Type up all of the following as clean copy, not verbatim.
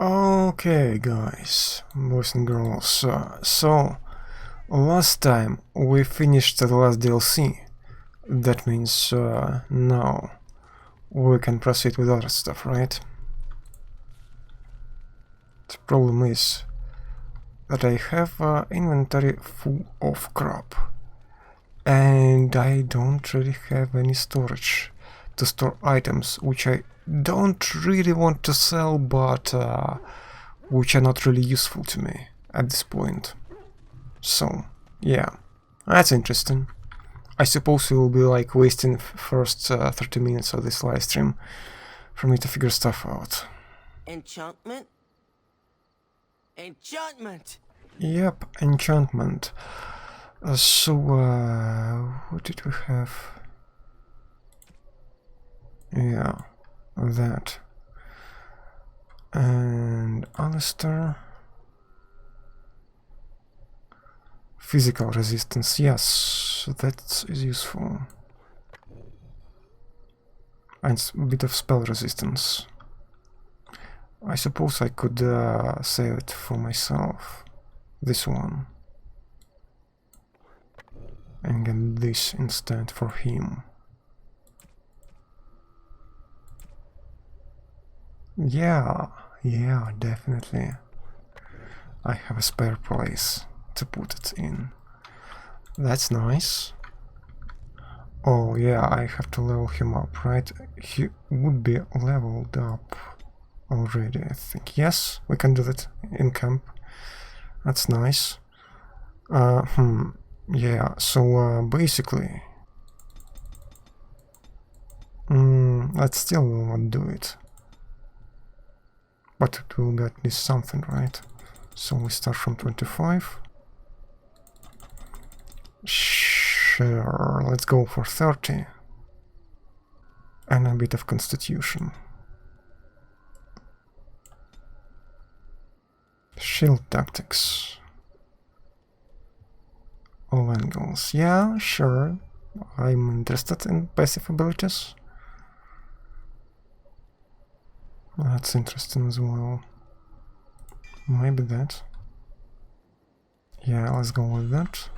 Okay, guys, boys and girls, so last time we finished the last DLC. That means now we can proceed with other stuff, right? The problem is that I have inventory full of crap and I don't really have any storage to store items which I don't really want to sell, but which are not really useful to me at this point. So, yeah, that's interesting. I suppose we will be like wasting first 30 minutes of this live stream for me to figure stuff out. Enchantment? Enchantment! Yep, enchantment. What did we have? Yeah, that. And Alistair. Physical resistance, yes, that is useful. And a bit of spell resistance. I suppose I could save it for myself. This one. And get this instead for him. Yeah, definitely. I have a spare place to put it in. That's nice. Oh yeah, I have to level him up, right? He would be leveled up already, I think. Yes, we can do that in camp. That's nice. Yeah, so basically... let's still not do it. But it will be at least something, right? So we start from 25. Sure, let's go for 30. And a bit of constitution. Shield tactics. All angles. Yeah, sure. I'm interested in passive abilities. That's interesting as well. Maybe that. Yeah, let's go with that.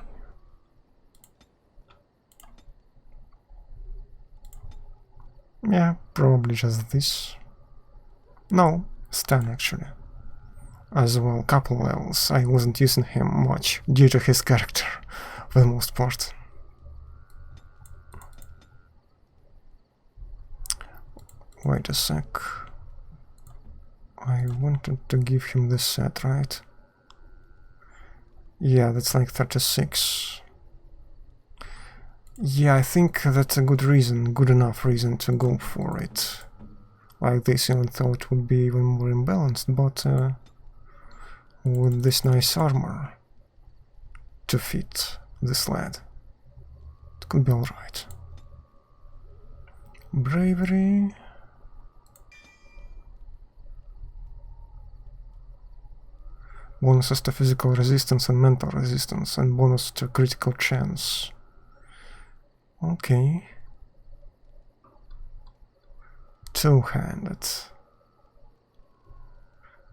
Yeah, probably just this. No, Stan actually. As well, couple levels. I wasn't using him much due to his character, for the most part. Wait a sec. I wanted to give him this set, right? Yeah, that's like 36. Yeah, I think that's a good reason, good enough reason to go for it. Like this, even though it would be even more imbalanced, but with this nice armor to fit this lad, it could be alright. Bravery. Bonuses to physical resistance and mental resistance, and bonus to critical chance. Okay. Two-handed.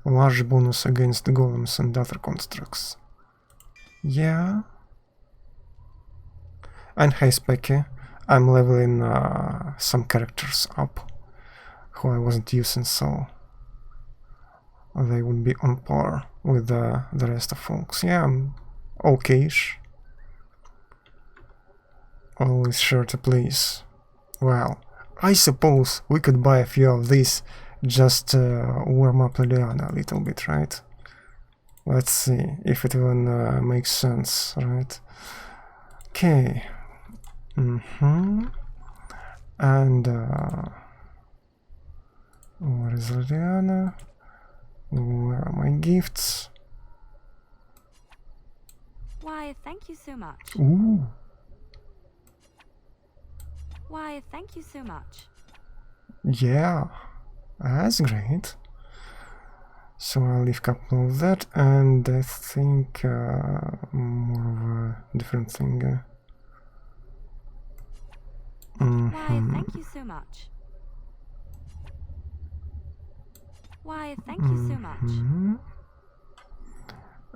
Large bonus against golems and other constructs. Yeah. And hey Specky, I'm leveling some characters up who I wasn't using, so they would be on par with the rest of folks. Yeah, I'm okay-ish. Always sure to please. Well, I suppose we could buy a few of these just to warm up Liliana a little bit, right? Let's see if it even makes sense, right? Okay. And where is Liliana? Where are my gifts? Why, thank you so much. Ooh. Why, thank you so much. Yeah, that's great. So I'll leave a couple of that, and I think more of a different thing. Why, thank you so much. Why, thank you so much.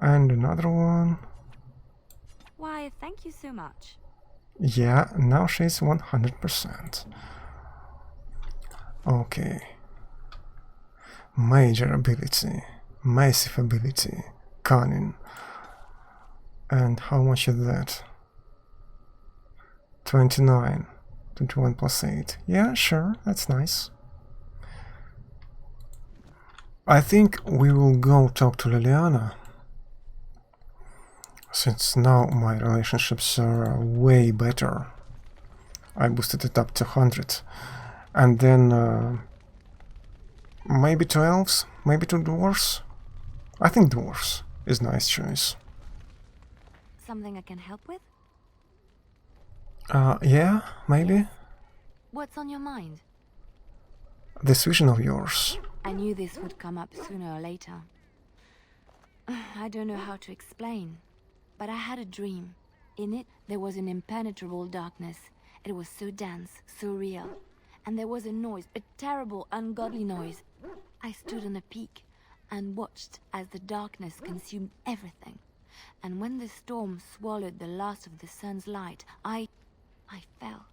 And another one. Why, thank you so much. Yeah, now she's 100%. Okay. Major ability, massive ability, cunning. And how much is that? 29. 21 plus 8. Yeah, sure, that's nice. I think we will go talk to Liliana. Since now my relationships are way better. I boosted it up to 100. And then maybe 2 elves, maybe 2 dwarves. I think dwarves is nice choice. Something I can help with? Yeah, maybe. What's on your mind? This vision of yours. I knew this would come up sooner or later. I don't know how to explain, but I had a dream. In it, there was an impenetrable darkness. It was so dense, so real. And there was a noise, a terrible, ungodly noise. I stood on a peak and watched as the darkness consumed everything. And when the storm swallowed the last of the sun's light, I fell.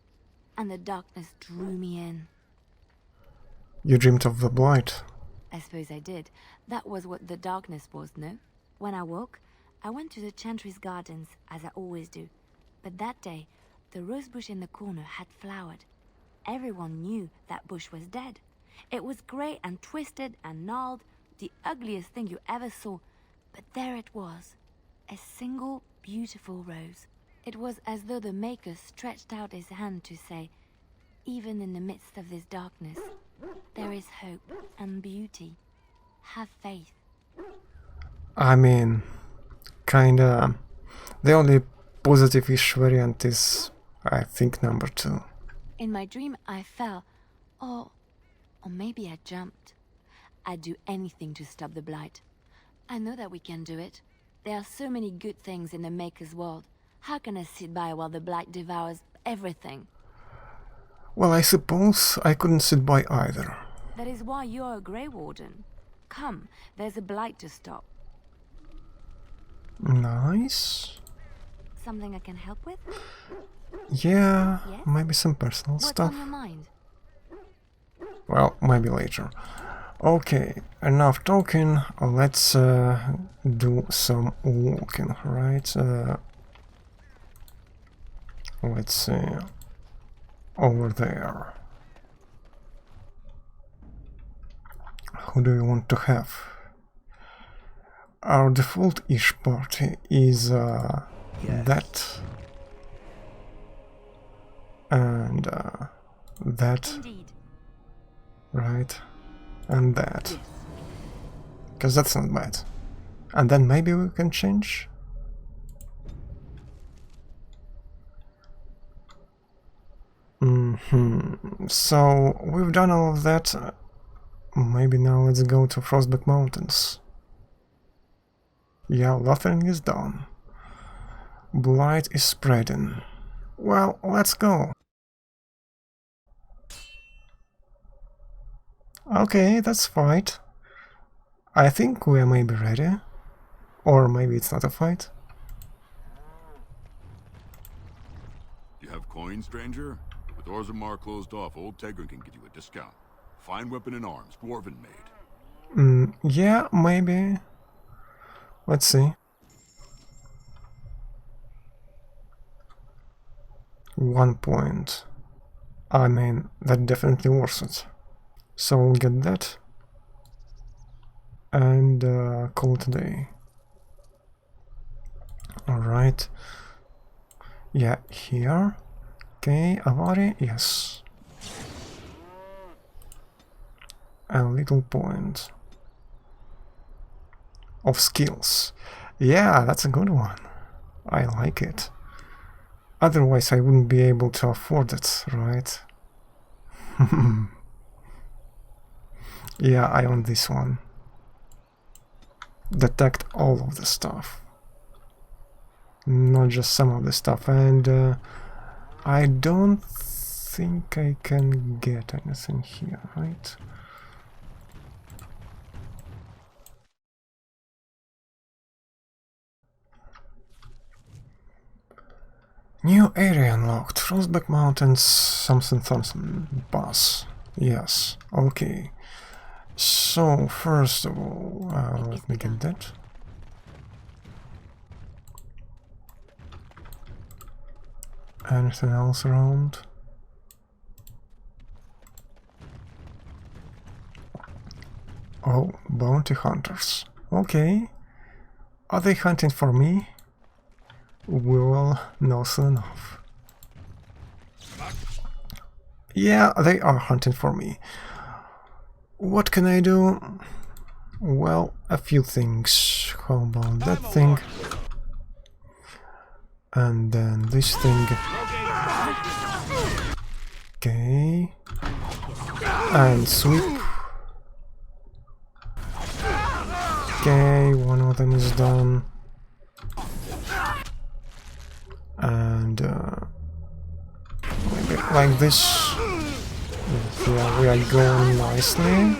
And the darkness drew me in. You dreamed of the blight. I suppose I did. That was what the darkness was, no? When I woke, I went to the Chantry's gardens, as I always do. But that day, the rosebush in the corner had flowered. Everyone knew that bush was dead. It was grey and twisted and gnarled, the ugliest thing you ever saw. But there it was, a single beautiful rose. It was as though the Maker stretched out his hand to say, even in the midst of this darkness, there is hope and beauty. Have faith. I mean, kinda. The only positive-ish variant is, I think, number 2. In my dream, I fell. Or maybe I jumped. I'd do anything to stop the blight. I know that we can do it. There are so many good things in the Maker's world. How can I sit by while the blight devours everything? Well, I suppose I couldn't sit by either. That is why you're a Grey Warden. Come, there's a blight to stop. Nice. Something I can help with? Yeah, Yes? maybe some personal What's stuff. on your mind? Well, maybe later. Okay, enough talking. Let's do some walking, right? Let's see. Over there. Who do you want to have? Our default-ish party is that and that, Indeed. right? And that. Because that's not bad. And then maybe we can change? So, we've done all of that. Maybe now let's go to Frostback Mountains. Yeah, Lothering is done. Blight is spreading. Well, let's go. Okay, that's fight. I think we are maybe ready. Or maybe it's not a fight. You have coins, stranger? With Orzammar closed off, Old Tegrin can give you a discount. Fine weapon and arms, dwarven made. Yeah, maybe. Let's see. 1 point. I mean, that definitely worth it. So we'll get that. And call it a day. Alright. Yeah, here. Okay, Avari, yes. A little point of skills. Yeah, that's a good one. I like it. Otherwise I wouldn't be able to afford it, right? Yeah, I own this one. Detect all of the stuff. Not just some of the stuff. And I don't think I can get anything here, right? New area unlocked. Frostback Mountains, something boss. Yes, okay. So, first of all, let me get that. Anything else around? Oh, bounty hunters. Okay. Are they hunting for me? We will know soon enough. Yeah, they are hunting for me. What can I do? Well, a few things. How about that thing? And then this thing. Okay. And sweep. Okay, one of them is done. And maybe like this. Yeah, we are going nicely.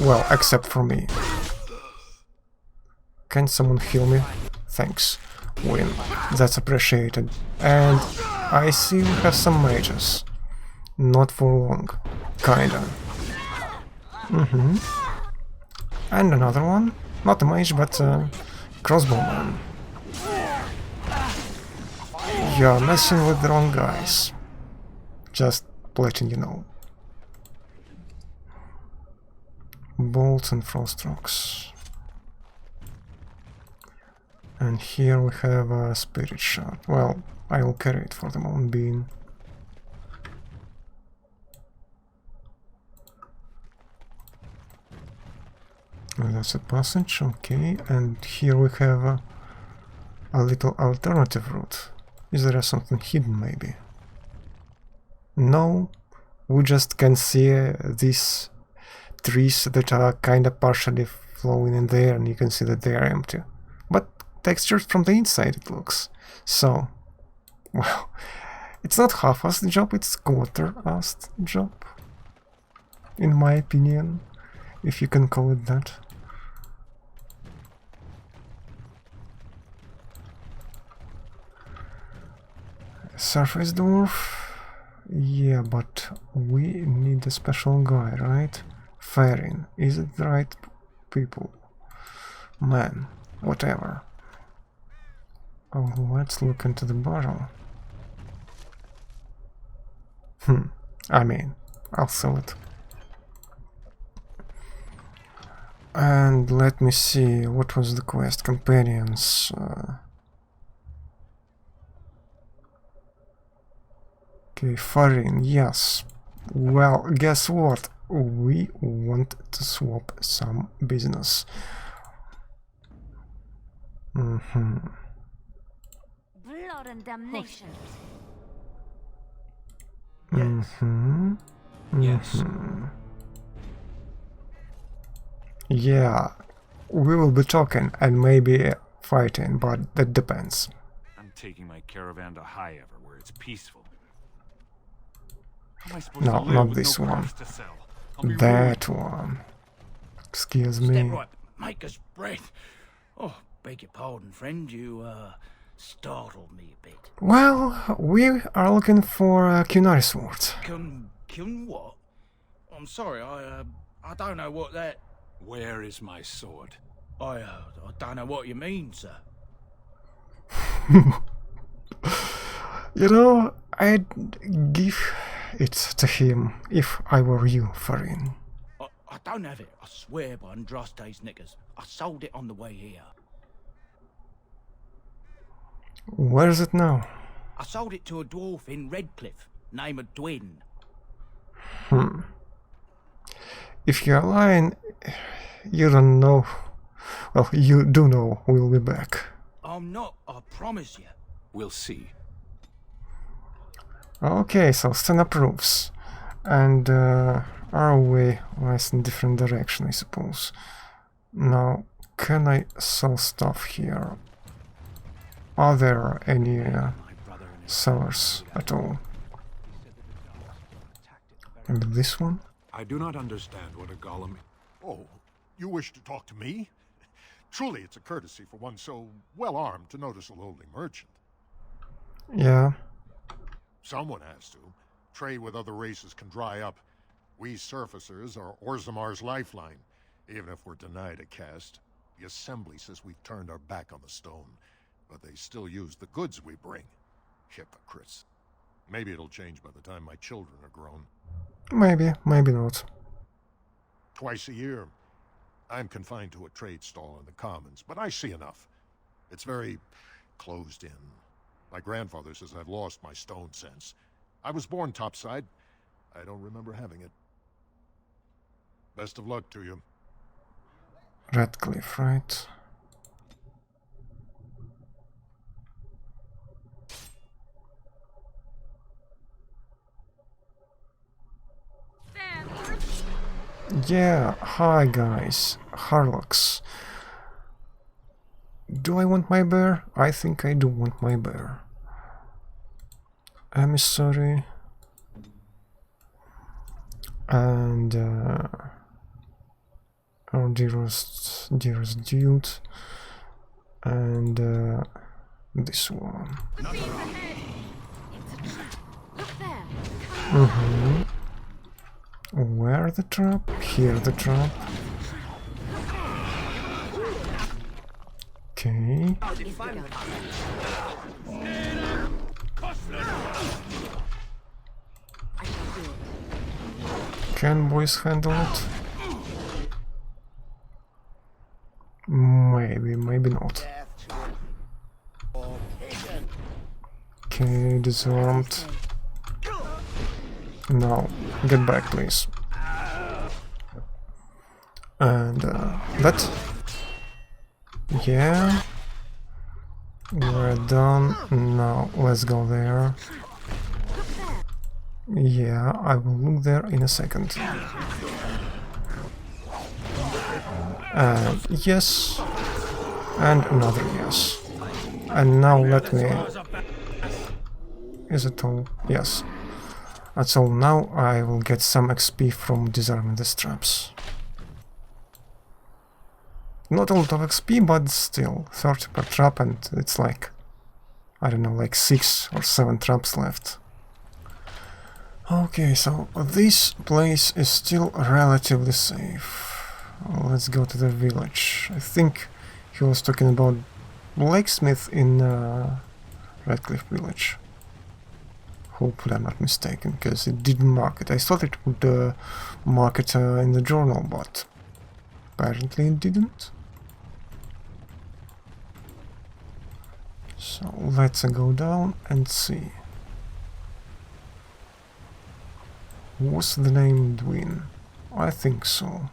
Well, except for me. Can someone heal me? Thanks. Win. That's appreciated. And I see we have some mages. Not for long. Kinda. And another one. Not a mage, but a crossbowman. You're messing with the wrong guys. Just letting you know. Bolts and frost rocks. And here we have a spirit shard. Well, I will carry it for the moment being. And that's a passage, okay. And here we have a little alternative route. Is there something hidden, maybe? No, we just can see these trees that are kinda partially flowing in there, and you can see that they are empty. But textured from the inside, it looks. So, well, it's not half-assed job, it's quarter-assed job. In my opinion, if you can call it that. Surface dwarf? Yeah, but we need a special guy, right? Ferelden. Is it the right people? Man, whatever. Oh, let's look into the barrel. I mean, I'll sell it. And let me see, what was the quest? Companions. Okay, Ferelden, yes. Well, guess what? We want to swap some business. Blood and damnation. Yes. Yeah, we will be talking and maybe fighting, but that depends. I'm taking my caravan to Highever, where it's peaceful. How am I supposed No, to live not with this no one. crops to sell? I'll be That ruined. one. Excuse Step me. right, maker's breath. Oh, beg your pardon, friend. You, startled me a bit. Well, we are looking for a Kunari sword. Can what? I'm sorry, I don't know what that... Where is my sword? I don't know what you mean, sir. You know, I'd give it to him if I were you, Ferelden. I don't have it, I swear by Andraste's knickers. I sold it on the way here. Where is it now? I sold it to a dwarf in Redcliffe, name of Dwin. If you're lying, you don't know. Well, you do know we'll be back. I'm not, I promise you. We'll see. Okay, so Stan approves. And our way lies in different direction, I suppose. Now, can I sell stuff here? Are there any sellers at all? Maybe this one? I do not understand what a golem... Oh, you wish to talk to me? Truly, it's a courtesy for one so well-armed to notice a lowly merchant. Yeah. Someone has to. Trade with other races can dry up. We surfacers are Orzamar's lifeline. Even if we're denied a caste, the Assembly says we've turned our back on the stone. But they still use the goods we bring. Hypocrites. Maybe it'll change by the time my children are grown. Maybe, maybe not. Twice a year. I'm confined to a trade stall in the Commons, but I see enough. It's very closed in. My grandfather says I've lost my stone sense. I was born topside. I don't remember having it. Best of luck to you. Redcliffe, right? Yeah, hi guys, Harlocks. Do I want my bear? I think I do want my bear. Emissary. And our dearest dude. And this one. Where the trap? Here the trap. Okay. Can boys handle it? Maybe, maybe not. Okay, disarmed. Now, get back, please. And that. Yeah. We're done. Now, let's go there. Yeah, I will look there in a second. And yes. And another yes. And now let me... Is it all? Yes. That's all. Now I will get some XP from disarming the traps. Not a lot of XP, but still 30 per trap, and it's like, I don't know, like 6 or 7 traps left. Okay, so this place is still relatively safe. Let's go to the village. I think he was talking about blacksmith in Redcliffe village. Hopefully I'm not mistaken, because it didn't mark it. I thought it would mark it in the journal, but apparently it didn't. So let's go down and see. Was the name Dwin? I think so.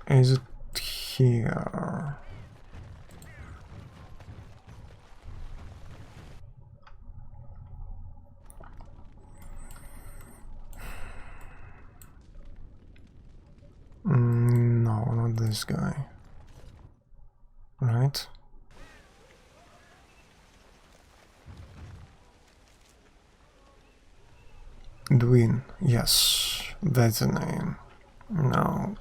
Is it here? No, not this guy. Right? Dwin, yes, that's the name. Now,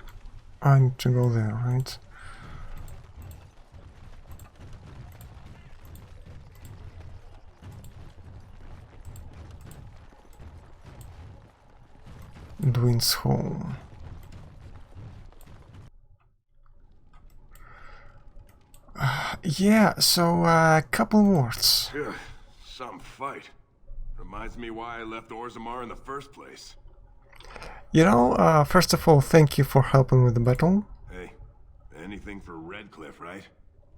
I need to go there, right? Dwin's home. Yeah, so a couple words. Ugh, some fight. Reminds me why I left Orzammar in the first place. You know, first of all, thank you for helping with the battle. Hey, anything for Redcliffe, right?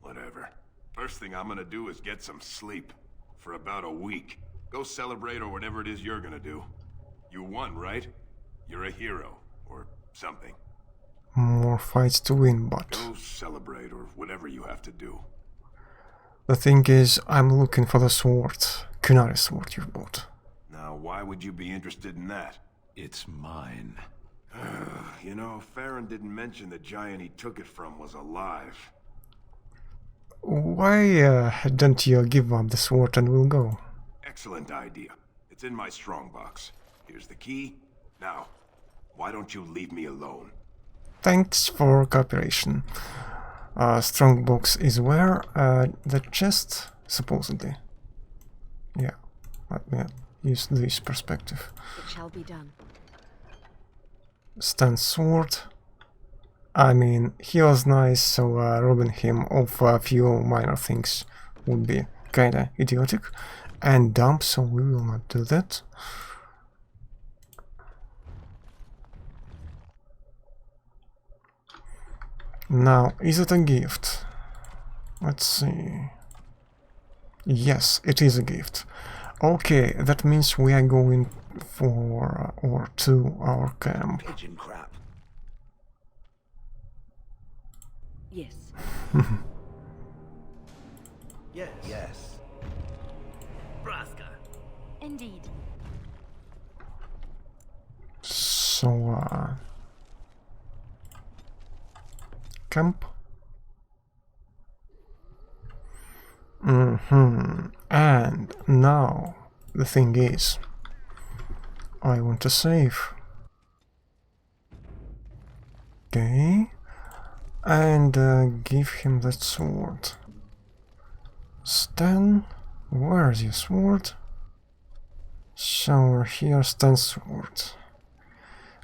Whatever. First thing I'm gonna do is get some sleep. For about a week. Go celebrate or whatever it is you're gonna do. You won, right? You're a hero. Or something. More fights to win, but... Go celebrate or whatever you have to do. The thing is, I'm looking for the sword. Kunari sword you bought. Now, why would you be interested in that? It's mine. You know, Farron didn't mention the giant he took it from was alive. Why don't you give up the sword and we'll go? Excellent idea. It's in my strongbox. Here's the key. Now, why don't you leave me alone? Thanks for cooperation. Strongbox is where? The chest, supposedly. Yeah, let me use this perspective. It shall be done. Stan's sword. I mean, he was nice, so robbing him of a few minor things would be kinda idiotic. And dump, so we will not do that. Now, is it a gift? Let's see. Yes, it is a gift. Okay, that means we are going for or to our camp. Pigeon crap. Yes. Yes. Yes. Braska. Indeed. So, camp. And now the thing is, I want to save. Okay, and give him that sword. Stan, where's your sword? So here, Stan's sword.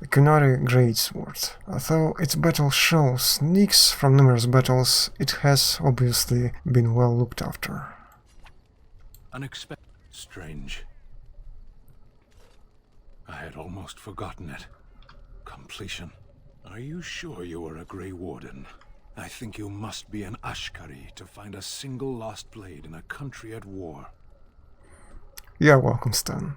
A Kunari great sword. Although its battle show sneaks from numerous battles, it has obviously been well looked after. Unexpected. Strange. I had almost forgotten it. Completion. Are you sure you are a Grey Warden? I think you must be an Ashkari to find a single lost blade in a country at war. You're welcome, Stan.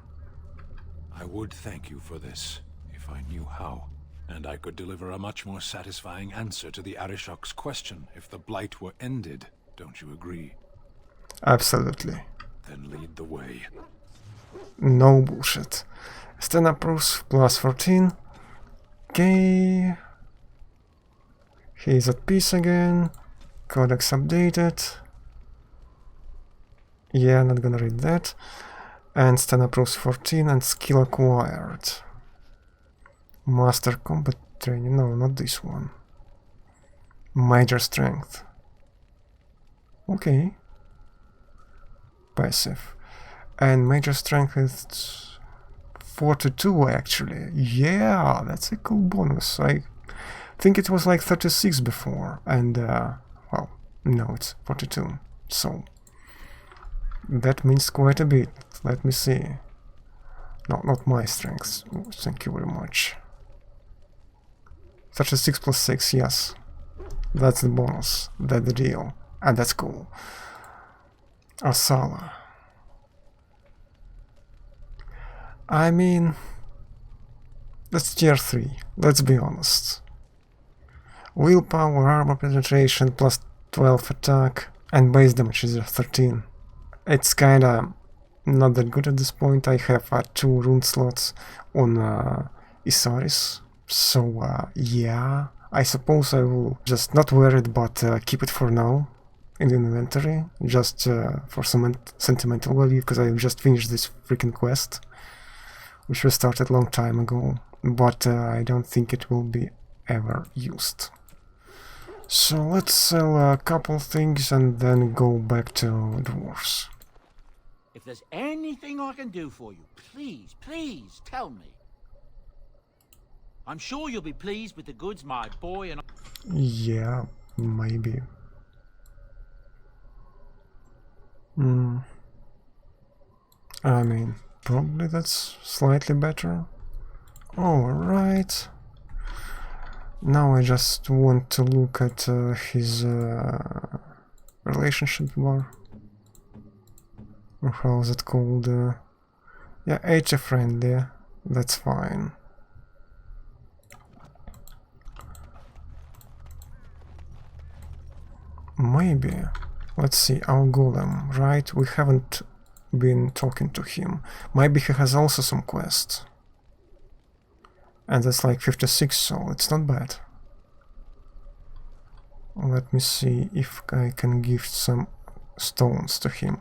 I would thank you for this, if I knew how. And I could deliver a much more satisfying answer to the Arishok's question if the Blight were ended. Don't you agree? Absolutely. Then lead the way. No bullshit. Stan approves, plus 14. Okay. He's at peace again. Codex updated. Yeah, not gonna read that. And Stan approves 14 and skill acquired. Master combat training. No, not this one. Major strength. Okay. Passive. And major strength is 42 actually. Yeah, that's a cool bonus. I think it was like 36 before. And, well, no, it's 42. So, that means quite a bit. Let me see. No, not my strength. Thank you very much. 36 plus 6, yes. That's the bonus. That's the deal. And that's cool. Asala. I mean, that's tier 3, let's be honest. Willpower, armor penetration, plus 12 attack, and base damage is 13. It's kinda not that good at this point. I have 2 rune slots on Isaris, so yeah, I suppose I will just not wear it, but keep it for now in the inventory, just for some sentimental value, because I just finished this freaking quest, which was started a long time ago, but I don't think it will be ever used. So let's sell a couple things and then go back to dwarves. If there's anything I can do for you, please, please tell me. I'm sure you'll be pleased with the goods my boy and I... Yeah, maybe. I mean, probably that's slightly better. Alright. Now I just want to look at his relationship bar. Or how is it called? Yeah, HF friendly. That's fine. Maybe. Let's see, our golem, right? We haven't been talking to him. Maybe he has also some quests. And that's like 56, so it's not bad. Let me see if I can give some stones to him.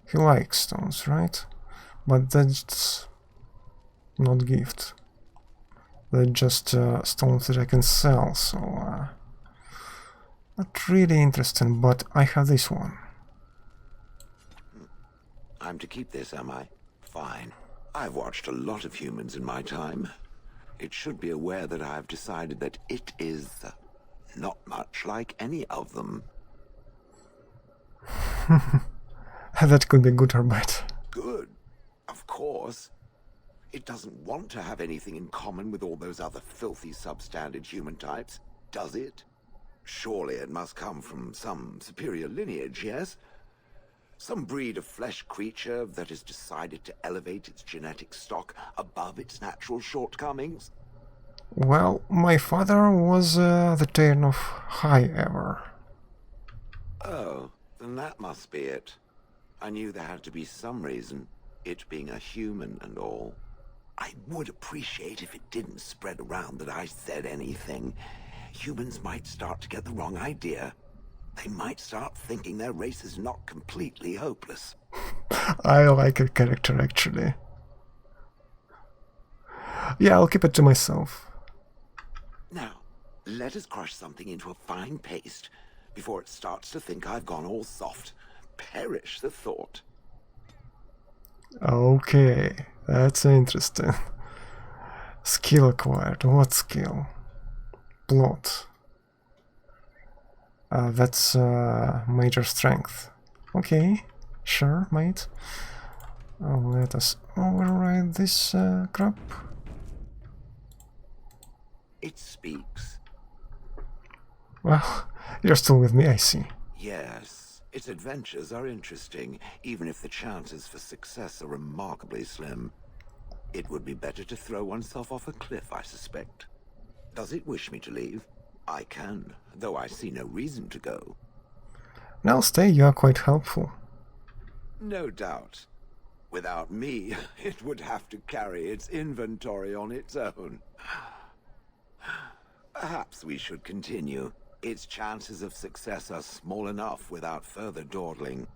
He likes stones, right? But that's not gift. They're just stones that I can sell, so Not really interesting, but I have this one. I'm to keep this, am I? Fine. I've watched a lot of humans in my time. It should be aware that I've decided that it is not much like any of them. That could be good or bad. Good, of course. It doesn't want to have anything in common with all those other filthy substandard human types, does it? Surely it must come from some superior lineage, yes? Some breed of flesh creature that has decided to elevate its genetic stock above its natural shortcomings? Well, my father was the Tail of High Ever. Oh, then that must be it. I knew there had to be some reason, it being a human and all. I would appreciate if it didn't spread around that I said anything. Humans might start to get the wrong idea. They might start thinking their race is not completely hopeless. I like a character, actually. Yeah, I'll keep it to myself. Now, let us crush something into a fine paste before it starts to think I've gone all soft. Perish the thought. Okay, that's interesting. Skill acquired. What skill? Plot. That's major strength. Okay, sure, mate. Let us override this crap. It speaks. Well, you're still with me, I see. Yes, its adventures are interesting, even if the chances for success are remarkably slim. It would be better to throw oneself off a cliff, I suspect. Does it wish me to leave? I can, though I see no reason to go. Now stay, you are quite helpful. No doubt. Without me, it would have to carry its inventory on its own. Perhaps we should continue. Its chances of success are small enough without further dawdling.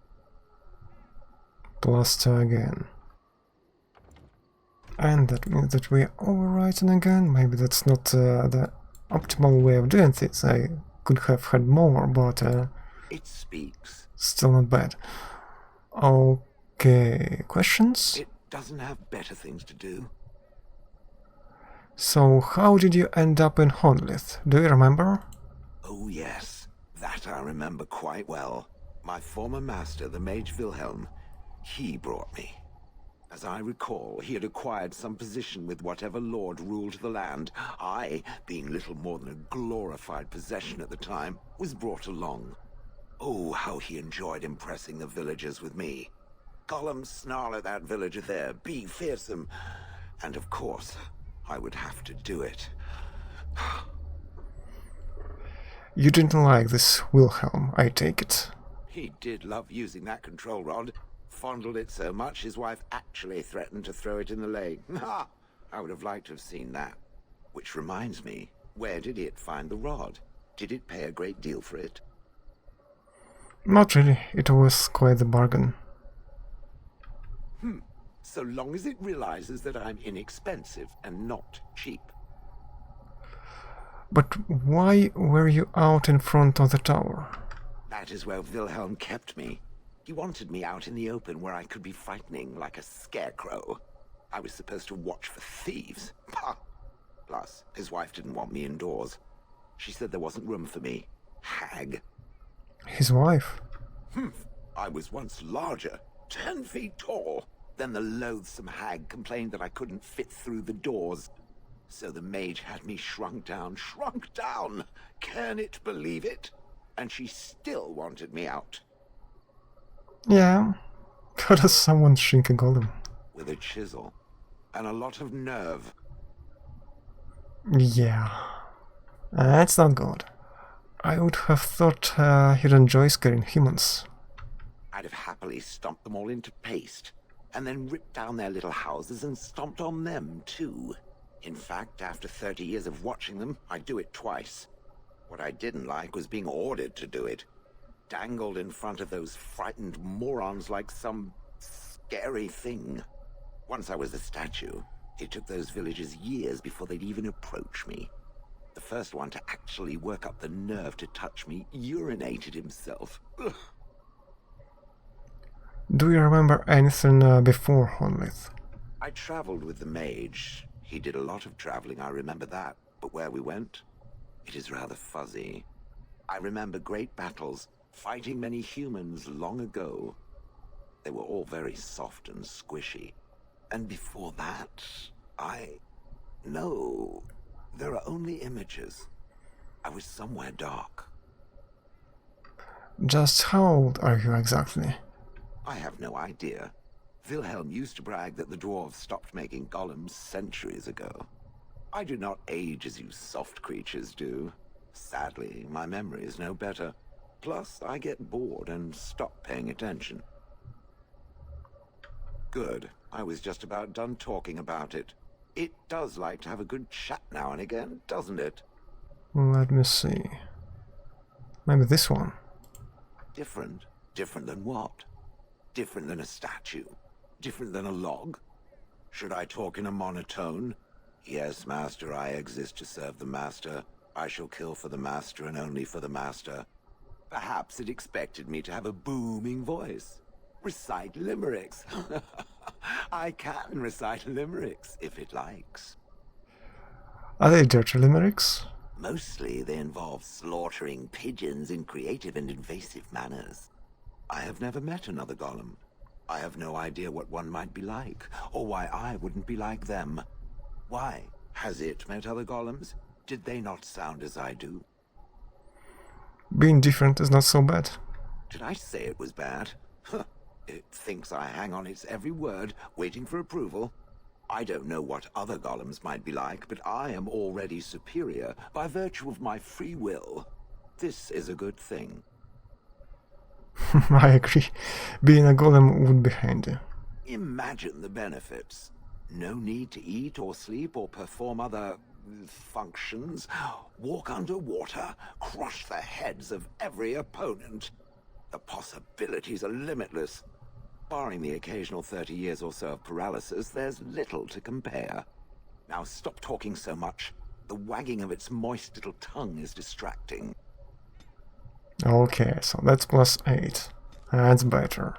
+2 again. And that means that we're overwriting again. Maybe that's not the optimal way of doing things. I could have had more, but it speaks. Still not bad. Okay, questions? It doesn't have better things to do. So, how did you end up in Honlith? Do you remember? Oh yes, that I remember quite well. My former master, the Mage Wilhelm, he brought me. As I recall, he had acquired some position with whatever lord ruled the land. I, being little more than a glorified possession at the time, was brought along. Oh, how he enjoyed impressing the villagers with me. Gollum snarl at that villager there, be fearsome. And of course, I would have to do it. You didn't like this Wilhelm, I take it. He did love using that control rod. Fondled it so much his wife actually threatened to throw it in the lake. Ha! I would have liked to have seen that. Which reminds me, where did it find the rod? Did it pay a great deal for it? Not really, it was quite the bargain. So long as it realizes that I'm inexpensive and not cheap. But why were you out in front of the tower? That is where Wilhelm kept me. He wanted me out in the open where I could be frightening like a scarecrow. I was supposed to watch for thieves. Pah! Plus, his wife didn't want me indoors. She said there wasn't room for me. Hag. His wife? I was once larger, 10 feet tall. Then the loathsome hag complained that I couldn't fit through the doors. So the mage had me shrunk down. Can it believe it? And she still wanted me out. Yeah, how does someone shrink a golem? With a chisel. And a lot of nerve. Yeah, that's not good. I would have thought he'd enjoy scaring humans. I'd have happily stomped them all into paste. And then ripped down their little houses and stomped on them, too. In fact, after 30 years of watching them, I'd do it twice. What I didn't like was being ordered to do it. Dangled in front of those frightened morons like some scary thing. Once I was a statue, it took those villagers years before they'd even approach me. The first one to actually work up the nerve to touch me urinated himself. Ugh. Do you remember anything before Honlith? I traveled with the mage. He did a lot of traveling, I remember that. But where we went, it is rather fuzzy. I remember great battles, fighting many humans long ago. They were all very soft and squishy. And before that, No, there are only images. I was somewhere dark. Just how old are you exactly? I have no idea. Wilhelm used to brag that the dwarves stopped making golems centuries ago. I do not age as you soft creatures do. Sadly, my memory is no better. Plus, I get bored and stop paying attention. Good. I was just about done talking about it. It does like to have a good chat now and again, doesn't it? Let me see. Maybe this one. Different? Different than what? Different than a statue? Different than a log? Should I talk in a monotone? Yes, Master, I exist to serve the Master. I shall kill for the Master and only for the Master. Perhaps it expected me to have a booming voice. Recite limericks. I can recite limericks, if it likes. Are they dirty limericks? Mostly they involve slaughtering pigeons in creative and invasive manners. I have never met another golem. I have no idea what one might be like, or why I wouldn't be like them. Why? Has it met other golems? Did they not sound as I do? Being different is not so bad. Did I say it was bad? It thinks I hang on its every word, waiting for approval. I don't know what other golems might be like, but I am already superior by virtue of my free will. This is a good thing. I agree. Being a golem would be handy. Imagine the benefits. No need to eat or sleep or perform other functions. Walk underwater, crush the heads of every opponent. The possibilities are limitless. Barring the occasional 30 years or so of paralysis, there's little to compare. Now stop talking so much. The wagging of its moist little tongue is distracting. Okay, so that's +8. That's better.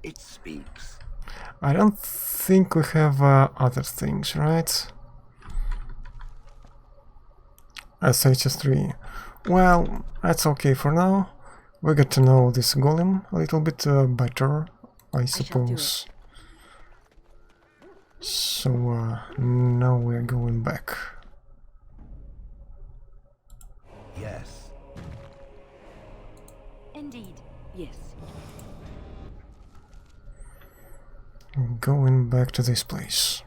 It speaks. I don't think we have other things, right? SHS3. Well, that's okay for now. We get to know this golem a little bit better, I suppose. So now we're going back. Yes. Indeed, yes. Going back to this place.